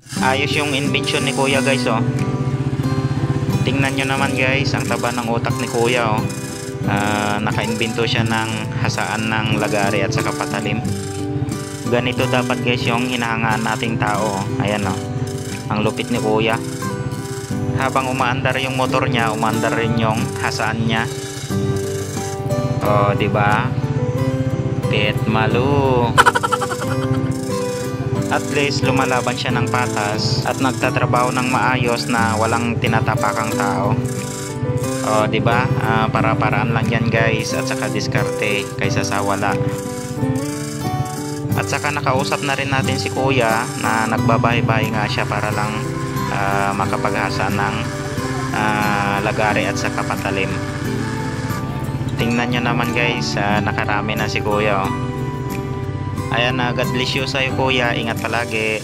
Ayos yung invention ni kuya guys oh. Tingnan nyo naman guys, ang taba ng utak ni kuya oh. Naka-invento siya ng hasaan ng lagari at saka patalim. Ganito dapat guys yung hinahangaan nating tao oh. Ayan oh, ang lupit ni kuya. Habang umaandar yung motor niya, umaandar rin yung hasaan niya. Oh, di ba? Pet malu. At least lumalaban siya ng patas at nagtatrabaho ng maayos na walang tinatapakang tao. O, di ba? Para-paraan lang 'yan, guys, at saka diskarte kaysa sa wala. At saka nakausap na rin natin si kuya na nagbabahay-bahay nga siya para lang makapaghasa ng lagari at saka patalim. Tingnan nyo naman guys, nakarami na si kuya oh. Ayan, God bless you sa'yo kuya, ingat palagi.